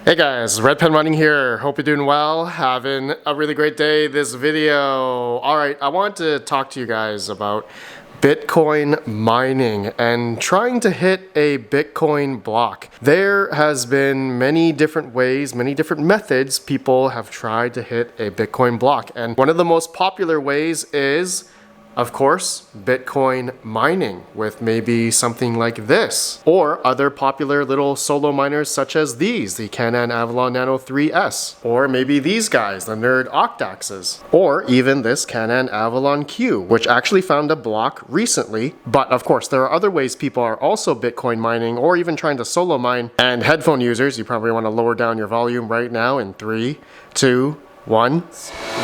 Hey guys, Red Pen Mining here. Hope you're doing well, having a really great day this video. Alright, I want to talk to you guys about Bitcoin mining and trying to hit a Bitcoin block. There has been many different ways, many different methods people have tried to hit a Bitcoin block. And one of the most popular ways is, of course, Bitcoin mining with maybe something like this, or other popular little solo miners such as these, the Canon Avalon Nano 3S, or maybe these guys, the Nerd Octaxes, or even this Canon Avalon Q, which actually found a block recently. But of course, there are other ways people are also Bitcoin mining or even trying to solo mine. And headphone users, you probably want to lower down your volume right now in 3, 2, 1.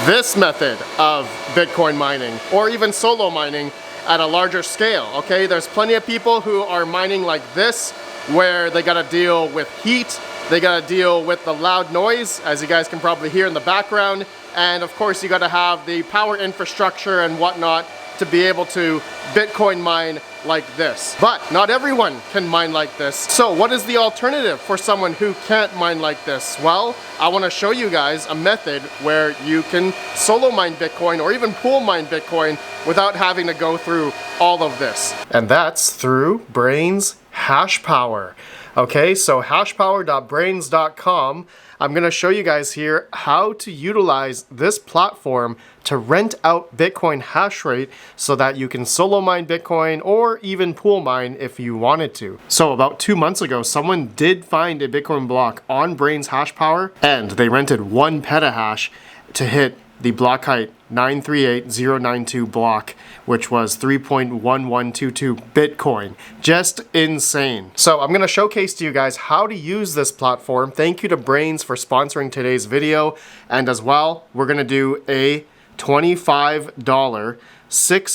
This method of Bitcoin mining or even solo mining at a larger scale, okay? There's plenty of people who are mining like this where they gotta deal with heat, they gotta deal with the loud noise, as you guys can probably hear in the background, and of course you gotta have the power infrastructure and whatnot to be able to Bitcoin mine like this. But not everyone can mine like this. So what is the alternative for someone who can't mine like this? Well, I want to show you guys a method where you can solo mine Bitcoin or even pool mine Bitcoin without having to go through all of this. And that's through Brains Hashpower. Okay, so hashpower.brains.com. I'm going to show you guys here how to utilize this platform to rent out Bitcoin hash rate so that you can solo mine Bitcoin or even pool mine if you wanted to. So about 2 months ago, someone did find a Bitcoin block on Brains Hashpower, and they rented 1 petahash to hit the block height 938092 block, which was 3.1122 Bitcoin. Just insane. So I'm going to showcase to you guys how to use this platform. Thank you to Brains for sponsoring today's video. And as well, we're going to do a $25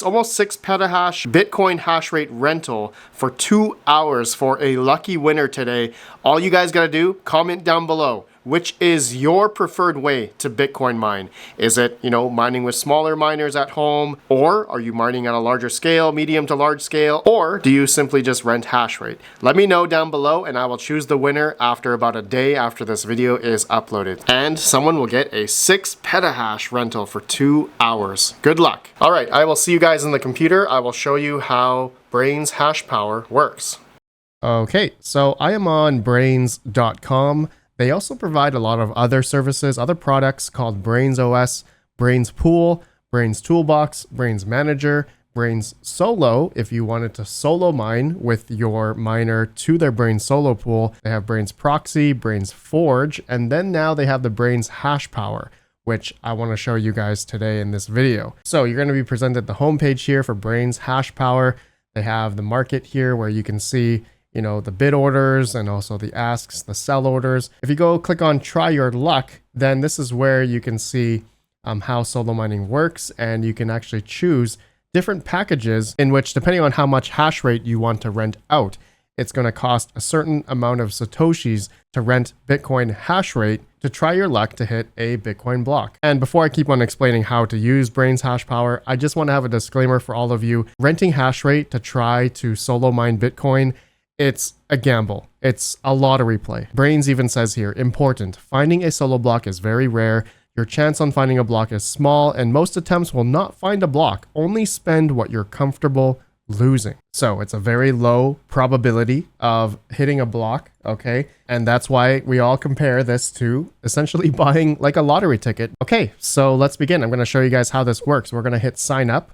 almost 6 petahash Bitcoin hash rate rental for 2 hours for a lucky winner today. All you guys got to do, comment down below. Which is your preferred way to Bitcoin mine? Is it, mining with smaller miners at home? Or are you mining at a larger scale, medium to large scale? Or do you simply just rent hash rate? Let me know down below and I will choose the winner after about a day after this video is uploaded. And someone will get a 6 petahash rental for 2 hours. Good luck. All right, I will see you guys in the computer. I will show you how Brains Hashpower works. Okay, so I am on brains.com. They also provide a lot of other services, other products called Brains OS, Brains Pool, Brains Toolbox, Brains Manager, Brains Solo. If you wanted to solo mine with your miner to their Brains Solo pool, they have Brains Proxy, Brains Forge, and then now they have the Brains Hashpower, which I want to show you guys today in this video. So you're going to be presented the homepage here for Brains Hashpower. They have the market here where you can see the bid orders and also the asks, the sell orders. If you go click on try your luck, then this is where you can see how solo mining works, and you can actually choose different packages in which, depending on how much hash rate you want to rent out, it's going to cost a certain amount of Satoshis to rent Bitcoin hash rate to try your luck to hit a Bitcoin block. And before I keep on explaining how to use Brains Hashpower, I just want to have a disclaimer for all of you. Renting hash rate to try to solo mine Bitcoin, it's a gamble. It's a lottery play. Brains even says here, important, finding a solo block is very rare. Your chance on finding a block is small, and most attempts will not find a block. Only spend what you're comfortable losing. So it's a very low probability of hitting a block, okay? And that's why we all compare this to essentially buying like a lottery ticket. Okay, so let's begin. I'm going to show you guys how this works. We're going to hit sign up.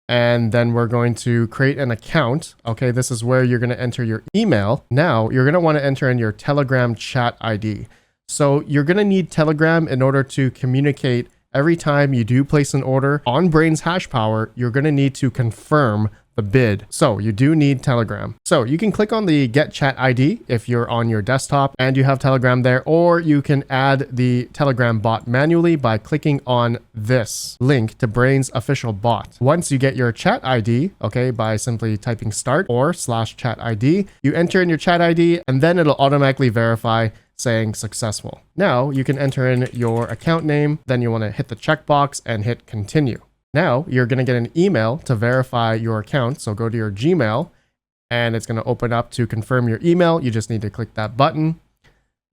And then we're going to create an account. Okay, this is where you're going to enter your email. Now, you're going to want to enter in your Telegram chat ID. So you're going to need Telegram in order to communicate every time you do place an order. On Brains Hashpower, you're going to need to confirm the bid. So you do need Telegram. So you can click on the Get Chat ID if you're on your desktop and you have Telegram there, or you can add the Telegram bot manually by clicking on this link to Brains official bot. Once you get your chat ID, okay, by simply typing start or /chat ID, you enter in your chat ID and then it'll automatically verify saying successful. Now you can enter in your account name, then you want to hit the checkbox and hit continue. Now you're going to get an email to verify your account. So go to your Gmail and it's going to open up to confirm your email. You just need to click that button.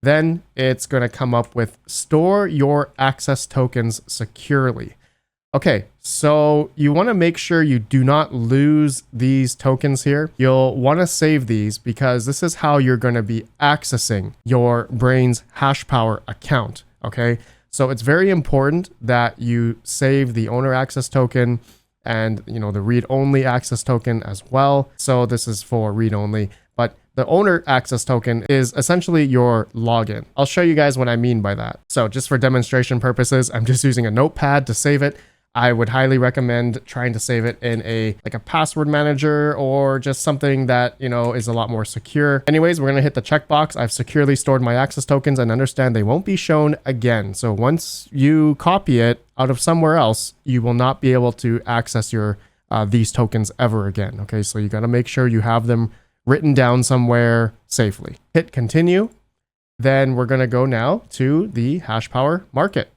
Then it's going to come up with store your access tokens securely. Okay, so you want to make sure you do not lose these tokens here. You'll want to save these because this is how you're going to be accessing your Brains Hashpower account. Okay, so it's very important that you save the owner access token and the read-only access token as well. So this is for read-only, but the owner access token is essentially your login. I'll show you guys what I mean by that. So just for demonstration purposes, I'm just using a notepad to save it. I would highly recommend trying to save it in a password manager or just something that, is a lot more secure. Anyways, we're going to hit the checkbox. I've securely stored my access tokens and understand they won't be shown again. So once you copy it out of somewhere else, you will not be able to access your these tokens ever again. Okay, so you got to make sure you have them written down somewhere safely. Hit continue. Then we're going to go now to the Hashpower market.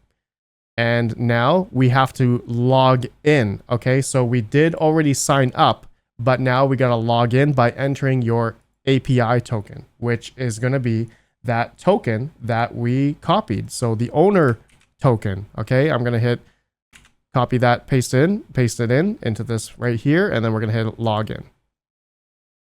And now we have to log in. Okay, so we did already sign up, but now we got to log in by entering your API token, which is going to be that token that we copied. So the owner token. Okay, I'm going to hit copy that, paste it in into this right here, and then we're going to hit login.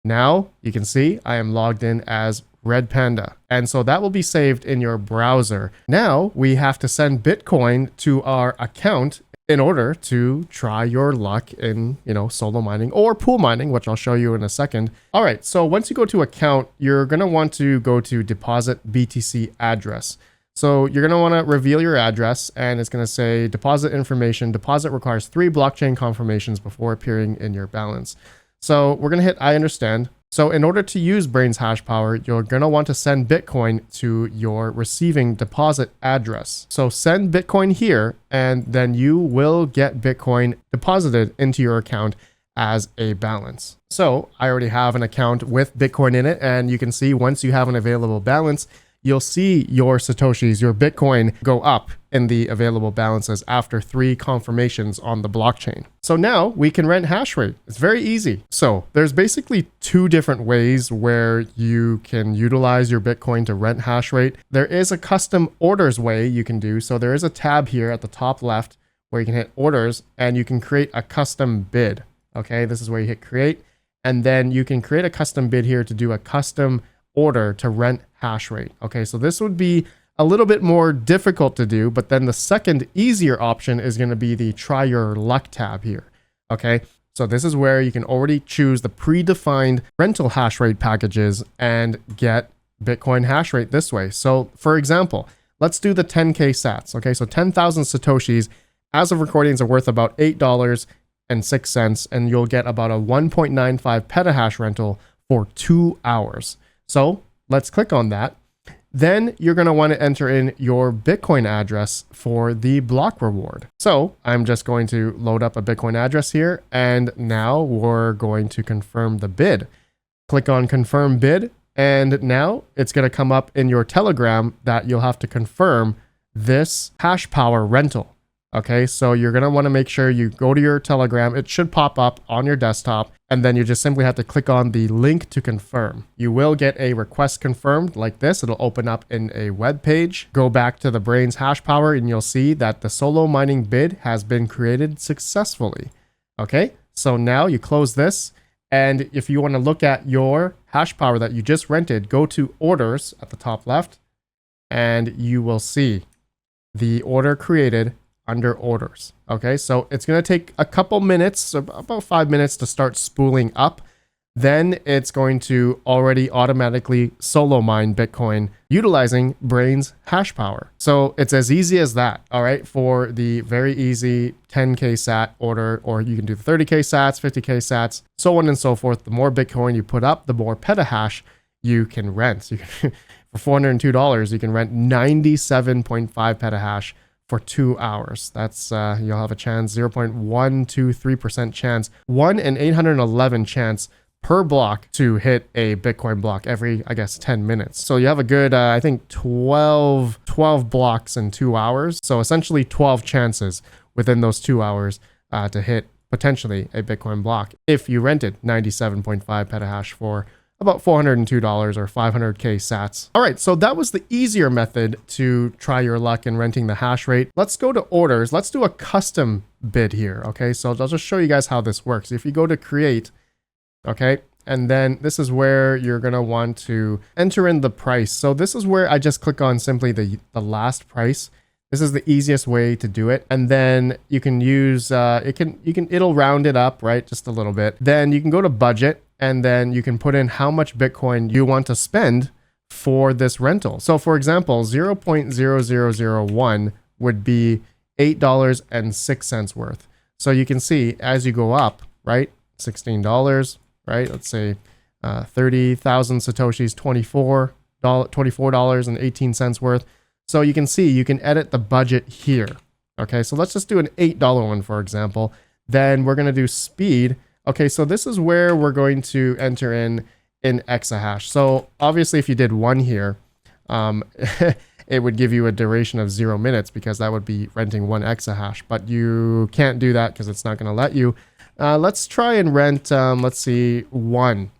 Now you can see I am logged in as Red Panda. And so that will be saved in your browser. Now we have to send Bitcoin to our account in order to try your luck in, solo mining or pool mining, which I'll show you in a second. All right, so once you go to account, you're going to want to go to deposit BTC address. So you're going to want to reveal your address, and it's going to say deposit information. Deposit requires 3 blockchain confirmations before appearing in your balance. So we're going to hit I understand. So in order to use Brains Hashpower, you're going to want to send Bitcoin to your receiving deposit address. So send Bitcoin here, and then you will get Bitcoin deposited into your account as a balance. So I already have an account with Bitcoin in it, and you can see once you have an available balance, you'll see your Satoshis, your Bitcoin go up in the available balances after 3 confirmations on the blockchain. So now we can rent Hashrate. It's very easy. So there's basically 2 different ways where you can utilize your Bitcoin to rent Hashrate. There is a custom orders way you can do. So there is a tab here at the top left where you can hit orders and you can create a custom bid. Okay, this is where you hit create. And then you can create a custom bid here to do a custom order to rent Hashrate. Okay, so this would be a little bit more difficult to do, but then the second easier option is going to be the try your luck tab here. Okay, so this is where you can already choose the predefined rental Hashrate packages and get Bitcoin Hashrate this way. So for example, let's do the 10K sats. Okay, so 10,000 Satoshis as of recordings are worth about $8.06, and you'll get about a 1.95 petahash rental for 2 hours. So let's click on that. Then you're going to want to enter in your Bitcoin address for the block reward. So I'm just going to load up a Bitcoin address here, and now we're going to confirm the bid. Click on confirm bid, and now it's going to come up in your Telegram that you'll have to confirm this Hashpower rental. Okay, so you're going to want to make sure you go to your Telegram. It should pop up on your desktop, and then you just simply have to click on the link to confirm. You will get a request confirmed like this. It'll open up in a web page. Go back to the Brains Hashpower, and you'll see that the solo mining bid has been created successfully. Okay, so now you close this, and if you want to look at your Hashpower that you just rented, go to orders at the top left, and you will see the order created under orders. Okay, so it's going to take a couple minutes, about 5 minutes to start spooling up. Then it's going to already automatically solo mine Bitcoin utilizing Brains Hashpower. So it's as easy as that. All right, for the very easy 10K sat order, or you can do the 30K sats, 50K sats, so on and so forth. The more Bitcoin you put up, the more petahash you can rent. For $402, you can rent 97.5 petahash for 2 hours. That's you'll have a chance, 0.123% chance, 1 in 811 chance per block to hit a Bitcoin block every, I guess, 10 minutes. So you have a good, I think 12 blocks in 2 hours. So essentially 12 chances within those 2 hours to hit potentially a Bitcoin block if you rented 97.5 petahash for about $402 or 500k sats. All right, so that was the easier method to try your luck in renting the hash rate. Let's go to orders. Let's do a custom bid here. Okay, so I'll just show you guys how this works. If you go to create, okay, and then this is where you're going to want to enter in the price. So this is where I just click on simply the last price. This is the easiest way to do it. And then you can use, it'll round it up, right? Just a little bit. Then you can go to budget, and then you can put in how much Bitcoin you want to spend for this rental. So for example, 0.0001 would be $8.06 worth. So you can see as you go up, right? $16, right? Let's say 30,000 Satoshis, $24.18 worth. So you can see you can edit the budget here. Okay, so let's just do an $8 one, for example. Then we're going to do speed. Okay, so this is where we're going to enter in exahash. So obviously if you did 1 here, it would give you a duration of 0 minutes because that would be renting 1 exahash, but you can't do that because it's not going to let you. Let's try and rent, let's see, 1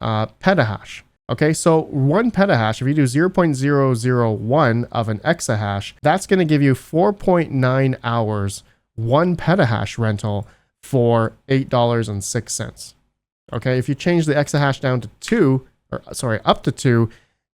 petahash. Okay, so 1 petahash, if you do 0.001 of an exahash, that's going to give you 4.9 hours, 1 petahash rental for $8.06. Okay, if you change the exahash down to 2, or sorry, up to 2,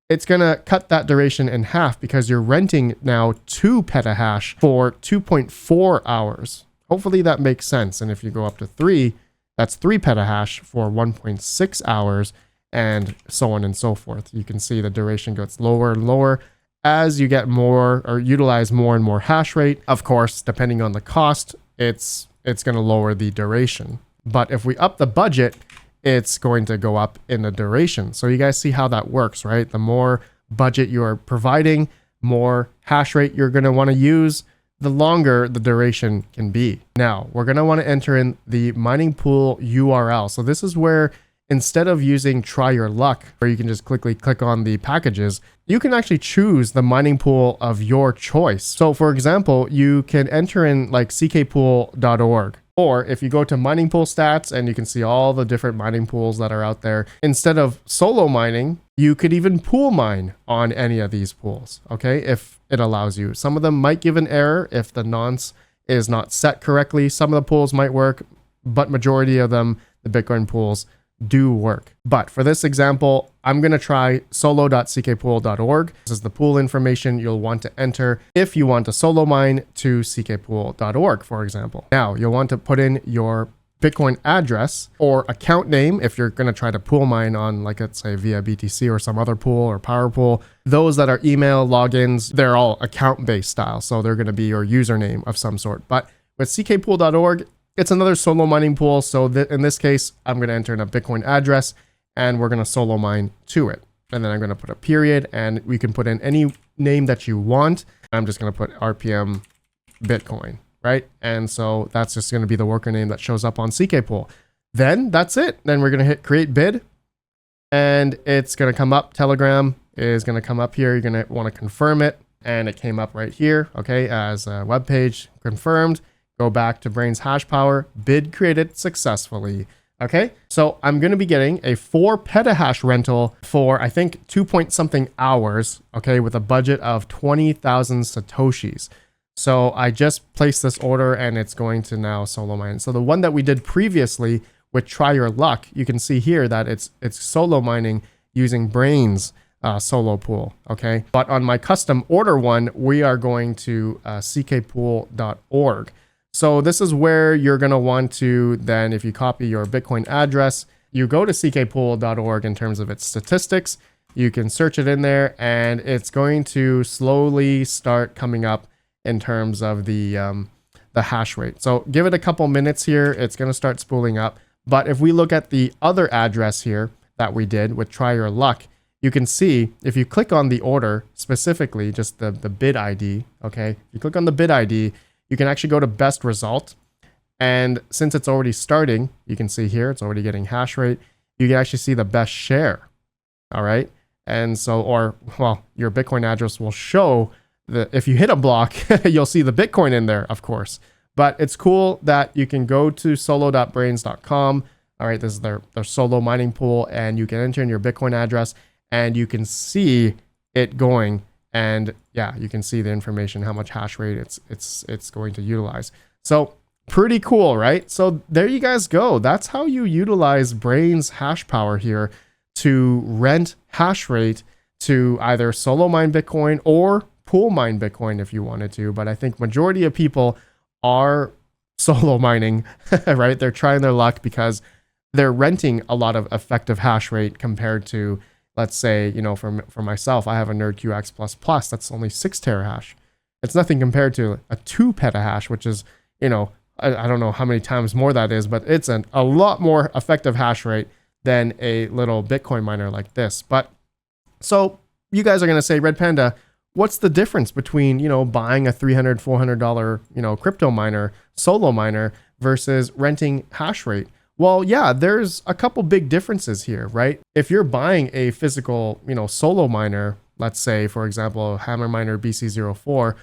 it's going to cut that duration in half because you're renting now 2 petahash for 2.4 hours. Hopefully that makes sense. And if you go up to 3, that's 3 petahash for 1.6 hours, and so on and so forth. You can see the duration gets lower and lower as you get more or utilize more and more hash rate. Of course, depending on the cost, it's going to lower the duration. But if we up the budget, it's going to go up in the duration. So you guys see how that works, right? The more budget you are providing, more hash rate you're going to want to use, the longer the duration can be. Now, we're going to want to enter in the mining pool URL. So this is where instead of using try your luck, where you can just click on the packages, you can actually choose the mining pool of your choice. So for example, you can enter in like CKPool.org. Or if you go to mining pool stats and you can see all the different mining pools that are out there, instead of solo mining, you could even pool mine on any of these pools, okay? If it allows you. Some of them might give an error if the nonce is not set correctly. Some of the pools might work, but majority of them, the Bitcoin pools, do work. But for this example, I'm going to try solo.ckpool.org. This is the pool information you'll want to enter if you want to solo mine to ckpool.org, for example. Now, you'll want to put in your Bitcoin address or account name if you're going to try to pool mine on, like, let's say via BTC or some other pool or power pool. Those that are email logins, they're all account-based style, so they're going to be your username of some sort. But with ckpool.org, it's another solo mining pool. So in this case, I'm going to enter in a Bitcoin address and we're going to solo mine to it. And then I'm going to put a period and we can put in any name that you want. I'm just going to put RPM Bitcoin, right? And so that's just going to be the worker name that shows up on CKPool. Then that's it. Then we're going to hit create bid and it's going to come up. Telegram is going to come up here. You're going to want to confirm it. And it came up right here, okay, as a web page confirmed. Go back to Brains Hashpower, bid created successfully. Okay, so I'm going to be getting a 4 petahash rental for, I think, 2-point-something hours, okay, with a budget of 20,000 Satoshis. So I just placed this order and it's going to now solo mine. So the one that we did previously with Try Your Luck, you can see here that it's solo mining using Brains solo pool, okay? But on my custom order one, we are going to ckpool.org. So this is where you're going to want to then, if you copy your Bitcoin address, you go to ckpool.org in terms of its statistics. You can search it in there and it's going to slowly start coming up in terms of the hash rate. So give it a couple minutes here. It's going to start spooling up. But if we look at the other address here that we did with Try Your Luck, you can see if you click on the order specifically, just the bid ID, okay? If you click on the bid ID, you can actually go to best result. And since it's already starting, you can see here, it's already getting hash rate. You can actually see the best share. All right. And so, or, well, your Bitcoin address will show that if you hit a block, you'll see the Bitcoin in there, of course. But it's cool that you can go to solo.brains.com, All right, this is their solo mining pool, and you can enter in your Bitcoin address and you can see it going. And yeah, you can see the information, how much hash rate it's going to utilize. So pretty cool, right? So there you guys go. That's how you utilize Brains Hashpower here to rent hash rate to either solo mine Bitcoin or pool mine Bitcoin if you wanted to. But I think majority of people are solo mining, right? They're trying their luck because they're renting a lot of effective hash rate compared to, let's say, you know, for myself, I have a NerdQX++, that's only 6 terahash. It's nothing compared to a 2 petahash, which is, you know, I don't know how many times more that is, but it's a lot more effective hash rate than a little Bitcoin miner like this. But so you guys are going to say, Red Panda, what's the difference between, you know, buying a $300, $400, you know, crypto miner, solo miner versus renting hash rate? Well, yeah, there's a couple big differences here, right? If you're buying a physical, you know, solo miner, let's say, for example, Hammer Miner BC04,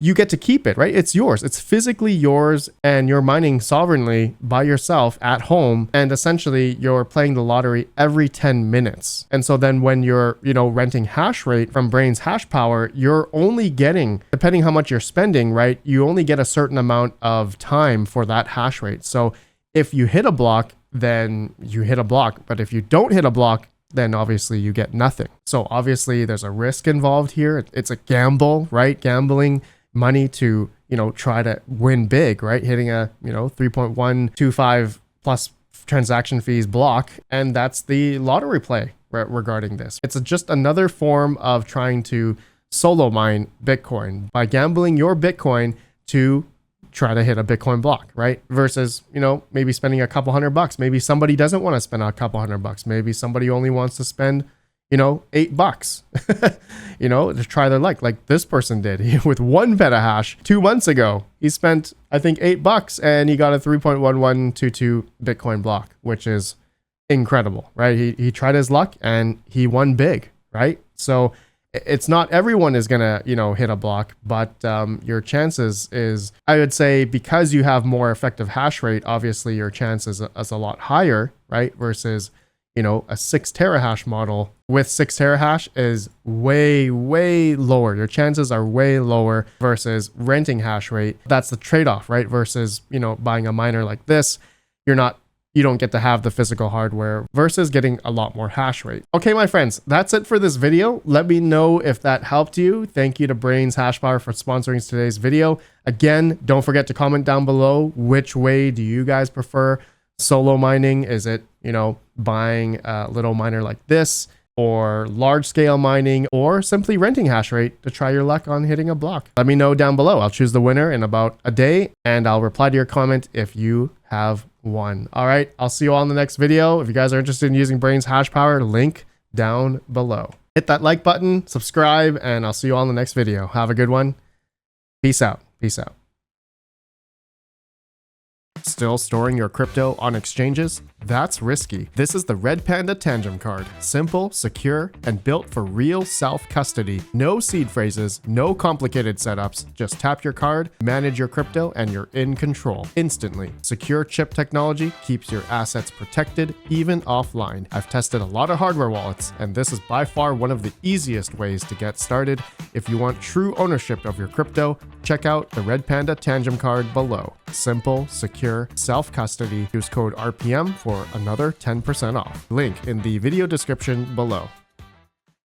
you get to keep it, right? It's yours. It's physically yours, and you're mining sovereignly by yourself at home. And essentially, you're playing the lottery every 10 minutes. And so then when you're, you know, renting hash rate from Brains Hashpower, you're only getting, depending how much you're spending, right? You only get a certain amount of time for that hash rate. So if you hit a block, then you hit a block. But if you don't hit a block, then obviously you get nothing. So obviously there's a risk involved here. It's a gamble, right? Gambling money to, you know, try to win big, right? Hitting a, you know, 3.125 plus transaction fees block. And that's the lottery play regarding this. It's just another form of trying to solo mine Bitcoin by gambling your Bitcoin to try to hit a Bitcoin block, right? Versus, you know, maybe spending a couple $100. Maybe somebody doesn't want to spend a couple $100. Maybe somebody only wants to spend, you know, $8, you know, to try their luck, like this person did with 1 petahash 2 months ago. He spent, I think, $8 and he got a 3.1122 Bitcoin block, which is incredible, right? He tried his luck and he won big, right? So it's not everyone is going to, you know, hit a block, but your chances is, I would say, because you have more effective hash rate, obviously your chances is a lot higher, right? Versus, you know, a 6 terahash model with 6 terahash is way, way lower. Your chances are way lower versus renting hash rate. That's the trade-off, right? Versus, you know, buying a miner like this, you don't get to have the physical hardware versus getting a lot more hash rate. Okay, my friends, that's it for this video. Let me know if that helped you. Thank you to Brains Hashpower for sponsoring today's video. Again, don't forget to comment down below, which way do you guys prefer solo mining? Is it, you know, buying a little miner like this, or large scale mining, or simply renting hash rate to try your luck on hitting a block? Let me know down below. I'll choose the winner in about a day and I'll reply to your comment if you have won. All right, I'll see you all in the next video. If you guys are interested in using Brains Hashpower, link down below. Hit that like button, subscribe, and I'll see you all in the next video. Have a good one. Peace out. Peace out. Still storing your crypto on exchanges? That's risky. This is the Red Panda Tandem card. Simple, secure, and built for real self-custody. No seed phrases, no complicated setups. Just tap your card, manage your crypto, and you're in control instantly. Secure chip technology keeps your assets protected, even offline. I've tested a lot of hardware wallets, and this is by far one of the easiest ways to get started. If you want true ownership of your crypto, check out the Red Panda Tandem card below. Simple, secure, self-custody. Use code RPM for another 10% off. Link in the video description below.